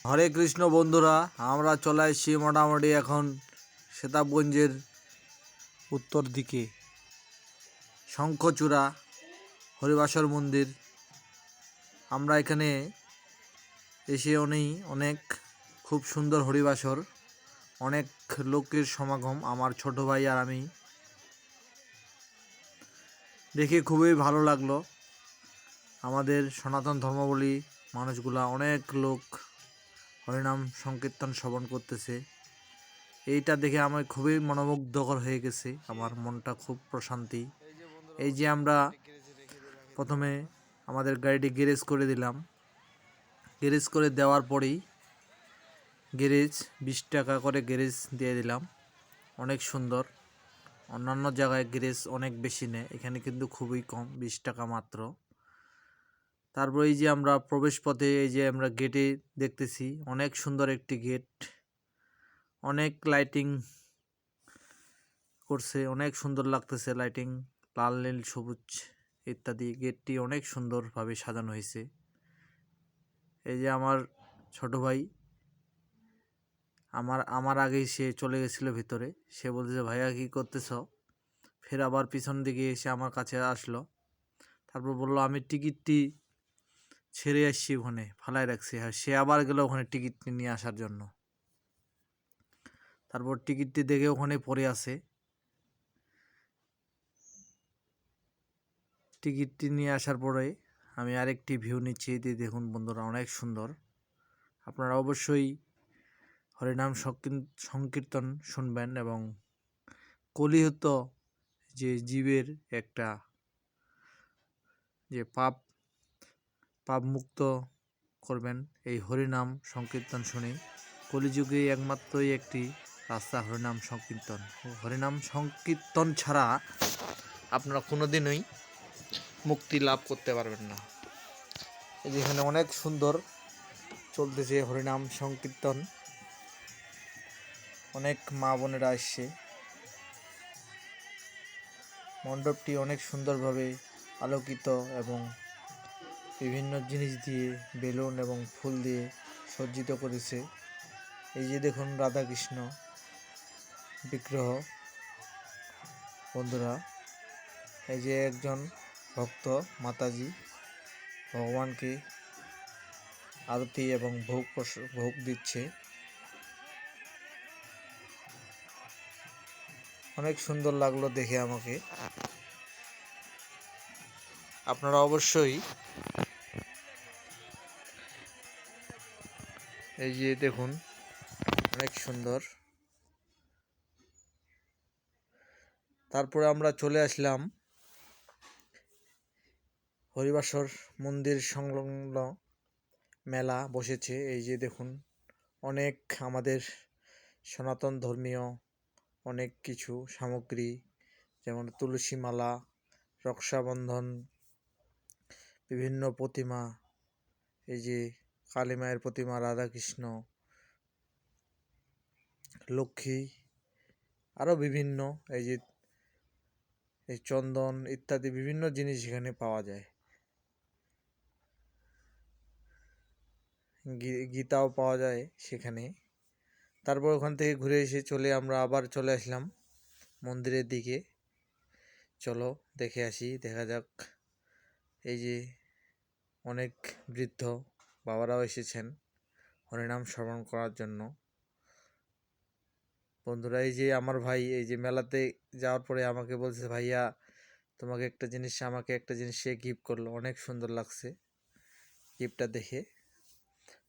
হরে কৃষ্ণ বন্ধুরা, আমরা চলে আসছি মোটামুটি এখন সেতাবগঞ্জের উত্তর দিকে শঙ্খচূড়া হরিবাসর মন্দির। আমরা এখানে এসে অনেক খুব সুন্দর হরিবাসর, অনেক লোকের সমাগম। আমার ছোট ভাই আর আমি দেখে খুবই ভালো লাগলো। আমাদের সনাতন ধর্মাবলী মানুষগুলা অনেক লোক হরিনাম সংকীর্তন শ্রবণ করতেছে। এইটা দেখে আমার খুবই মনোমুগ্ধকর হয়ে গেছে, আমার মনটা খুব প্রশান্তি। এই যে আমরা প্রথমে আমাদের গাড়িটি গ্যারেজ করে দিলাম। গ্যারেজ করে দেওয়ার পরেই গ্যারেজ 20 টাকা করে গ্যারেজ দিয়ে দিলাম। অনেক সুন্দর। অন্যান্য জায়গায় গ্যারেজ অনেক বেশি নেয়, এখানে কিন্তু খুবই কম, 20 টাকা মাত্র। তারপর এই যে আমরা প্রবেশ পথে এই যে আমরা গেটে দেখতেছি, অনেক সুন্দর একটি গেট, অনেক লাইটিং করছে, অনেক সুন্দর লাগতেছে লাইটিং, লাল নীল সবুজ ইত্যাদি। গেটটি অনেক সুন্দরভাবে সাজানো হয়েছে। এই যে আমার ছোট ভাই আমার আগেই সে চলে গেছিল ভিতরে। সে বলছে, ভাইয়া কি করতেছ? ফের আবার পিছন দিকে এসে আমার কাছে আসলো। তারপর বললো, আমি টিকিটটি ছেড়ে আসছি, ওখানে ফালায় রাখছি। আর সে আবার গেল ওখানে টিকিটটি নিয়ে আসার জন্য। তারপর টিকিটটি দেখে ওখানে পড়ে আছে। টিকিটটি নিয়ে আসার পরে আমি আরেকটি ভিউ নিচ্ছি। এটি দেখুন বন্ধুরা, অনেক সুন্দর। আপনারা অবশ্যই হরিনাম সংকীর্তন শুনবেন এবং কলিহত যে জীবের একটা যে পাপ মুক্ত করবেন এই হরিনাম সংকীর্তন শুনে। কলিযুগে একমাত্রই একটি রাস্তা হরিনাম সংকীর্তন। হরিনাম সংকীর্তন ছাড়া আপনারা কোনোদিনই মুক্তি লাভ করতে পারবেন না। যেখানে অনেক সুন্দর চলতেছে হরিনাম সংকীর্তন, অনেক মা বোনেরা আসছে। মণ্ডপটি অনেক সুন্দরভাবে আলোকিত এবং বিভিন্ন জিনিস দিয়ে, বেলুন এবং ফুল দিয়ে সজ্জিত করেছে। এই যে দেখুন রাধাকৃষ্ণ বিগ্রহ বন্ধুরা। এই যে একজন ভক্ত মাতাজি ভগবানকে আরতি এবং ভোগ দিচ্ছে। অনেক সুন্দর লাগলো দেখে আমাকে। আপনারা অবশ্যই এই যে দেখুন, অনেক সুন্দর। তারপরে আমরা চলে আসলাম হরিবাসর মন্দির সংলগ্ন মেলা বসেছে। এই যে দেখুন, অনেক আমাদের সনাতন ধর্মীয় অনেক কিছু সামগ্রী, যেমন তুলসী মালা, রক্ষাবন্ধন, বিভিন্ন প্রতিমা, এই যে কালী মায়ের প্রতিমা, রাধাকৃষ্ণ, লক্ষ্মী, আরও বিভিন্ন এই যে এই চন্দন ইত্যাদি বিভিন্ন জিনিস এখানে পাওয়া যায়। গীতাও পাওয়া যায় সেখানে। তারপর ওখান থেকে ঘুরে এসে আমরা আবার চলে আসলাম মন্দিরের দিকে। চলো দেখে আসি, দেখা যাক। এই যে অনেক বৃদ্ধ বাবারাও এসেছেন হরিনাম শ্রবণ করার জন্য। বন্ধুরা, এই যে আমার ভাই এই যে মেলাতে যাওয়ার পরে আমাকে বলছে, ভাইয়া আমাকে একটা জিনিস সে গিফট করলো, অনেক সুন্দর লাগছে গিফটটা দেখে।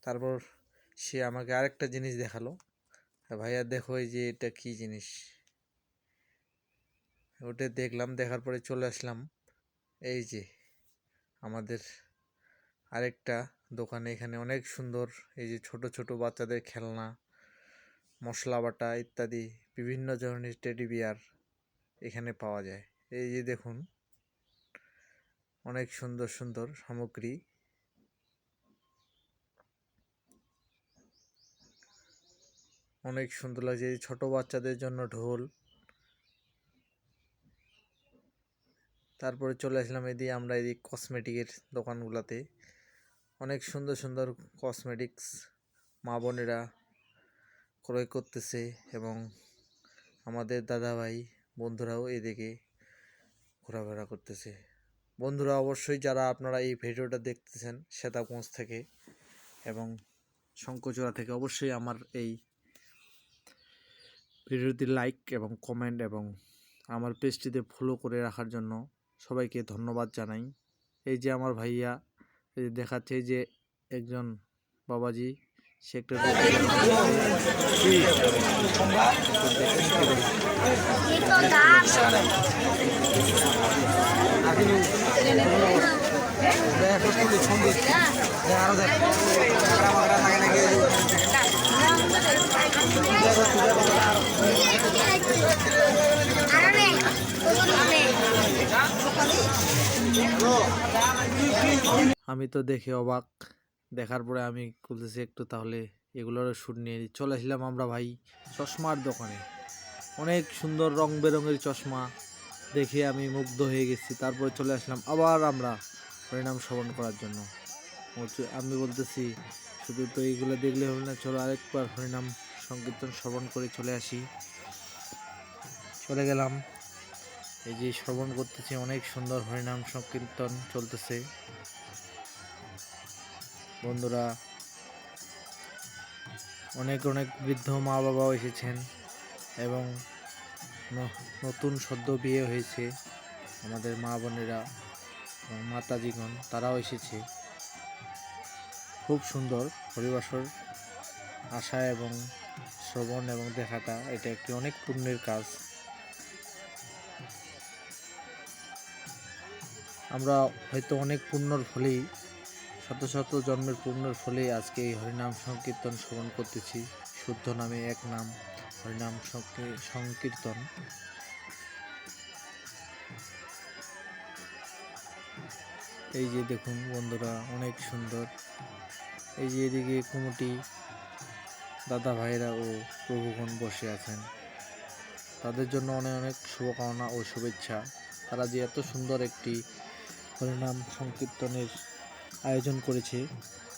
তারপর সে আমাকে আরেকটা জিনিস দেখালো, ভাইয়া দেখো এই যে এটা কি জিনিস। ওটা দেখলাম, দেখার পরে চলে আসলাম এই যে আমাদের আরেকটা দোকানে। এখানে অনেক সুন্দর এই যে ছোট ছোট বাচ্চাদের খেলনা, মশলা বাটা ইত্যাদি বিভিন্ন ধরনের টেডি বিয়ার এখানে পাওয়া যায়। এই যে দেখুন, অনেক সুন্দর সুন্দর সামগ্রী। অনেক সুন্দর লাগছে, এই ছোট বাচ্চাদের জন্য ঢোল। তারপরে চলে আসলাম আমরা কসমেটিকের দোকানগুলোতে। অনেক সুন্দর সুন্দর কসমেটিক্স মা বোনেরা ক্রয় করতেছে এবং আমাদের দাদাভাই বন্ধুরাও এদিকে ঘোরাফেরা করতেছে। বন্ধুরা, অবশ্যই যারা আপনারা এই ভিডিওটা দেখতেছেন সেতাবগঞ্জ থেকে এবং শঙ্করচূড়া থেকে, অবশ্যই আমার এই ভিডিওটি লাইক এবং কমেন্ট এবং আমার পেজটিতে ফলো করে রাখার জন্য সবাইকে ধন্যবাদ জানাই। এই যে আমার ভাইয়া এই যে দেখাচ্ছে যে একজন বাবাজি, সে একটা আমি তো দেখে অবাক। দেখার পরে আমি বলতেছি একটু তাহলে এগুলোর শ্যুট নিয়ে চলে আসলাম আমরা ভাই চশমার দোকানে। অনেক সুন্দর রং বেরঙের চশমা দেখে আমি মুগ্ধ হয়ে গেছি। তারপরে চলে আসলাম আবার আমরা হরিনাম শ্রবণ করার জন্য। আমি বলতেছি শুধু তো এইগুলো দেখলে হবে না, চলো আরেকবার হরিনাম সংকীর্তন শ্রবণ করে চলে আসি। চলে গেলাম, এই যে শ্রবণ করতেছি, অনেক সুন্দর হরিনাম সংকীর্তন চলতেছে। বন্ধুরা, অনেক অনেক বৃদ্ধ মা বাবাও এসেছেন এবং নতুন সদ্য বিয়ে হয়েছে আমাদের মা বোনেরা এবং মাতাজিগণ, তারাও এসেছে। খুব সুন্দর হরিবাসর আসা এবং শ্রবণ এবং দেখাটা, এটা একটি অনেক পুণ্যের কাজ। আমরা হয়তো অনেক পুণ্যর ফলেই, শত শত জন্মের পুণ্যের ফলেই আজকে এই হরিনাম সংকীর্তন শ্রবণ করতেছি। শুদ্ধ নামে এক নাম হরিনাম সংকীর্তন। এই যে দেখুন বন্ধুরা, অনেক সুন্দর। এই যে এদিকে কমিটি দাদা ভাইরা ও প্রভুগণ বসে আছেন, তাদের জন্য অনেক অনেক শুভকামনা ও শুভেচ্ছা। তারা যে এত সুন্দর একটি হরিনাম সংকীর্তনের আয়োজন করেছে,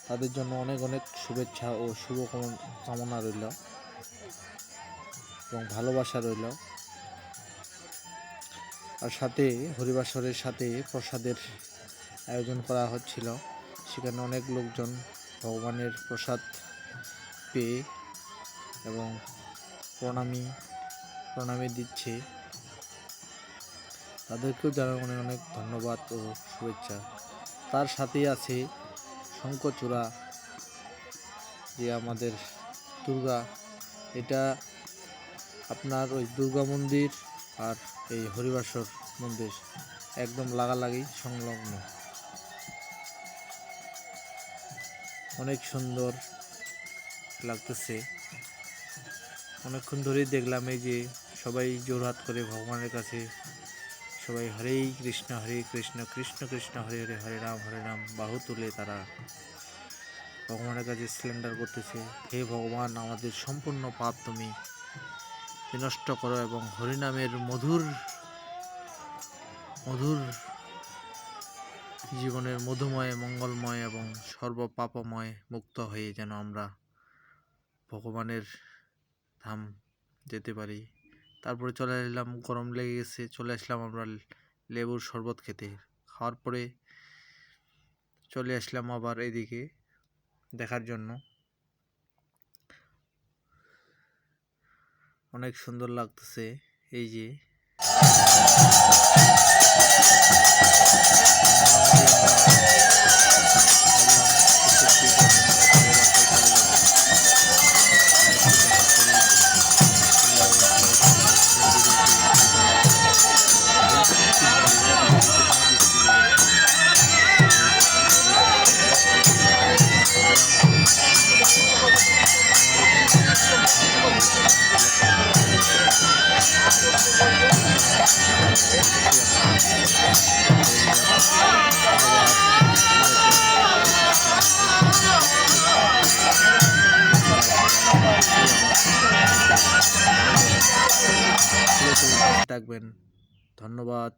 তাদের জন্য অনেক অনেক শুভেচ্ছা ও শুভকামনা রইল এবং ভালোবাসা রইল। আর সাথে হরিবাসরের সাথে প্রসাদের আয়োজন করা হচ্ছিল, সেখানে অনেক লোকজন ভগবানের প্রসাদ পেয়ে এবং প্রণামী দিচ্ছে। তাদেরকেও জানাই অনেক অনেক ধন্যবাদ ও শুভেচ্ছা। তার সাথেই আছে শঙ্করচূড়া, যে আমাদের দুর্গা, এটা আপনার ওই দুর্গা মন্দির আর এই হরিবাসর মন্দির একদম লাগালাগি সংলগ্ন। অনেক সুন্দর লাগতেছে। অনেকক্ষণ ধরেই দেখলাম এই যে সবাই জোরহাত করে ভগবানের কাছে সবাই হরে কৃষ্ণ কৃষ্ণ কৃষ্ণ হরে হরে, হরে রাম বাহু তুলে তারা ভগবানের কাছে সিলিন্ডার করতেছে। হে ভগবান, আমাদের সম্পূর্ণ পাপ তুমি বিনষ্ট করো এবং হরিনামের মধুর জীবনের মধুময়, মঙ্গলময় এবং সর্বপাপময় মুক্ত হয়ে যেন আমরা ভগবানের ধাম যেতে পারি। তারপরে চলে এলাম, গরম লেগে গেছে, চলে আসলাম আমরা লেবুর শরবত খেতে। খাওয়ার পরে চলে আসলাম আবার এদিকে দেখার জন্য। অনেক সুন্দর লাগতেছে। এই যে থাকবেন। ধন্যবাদ।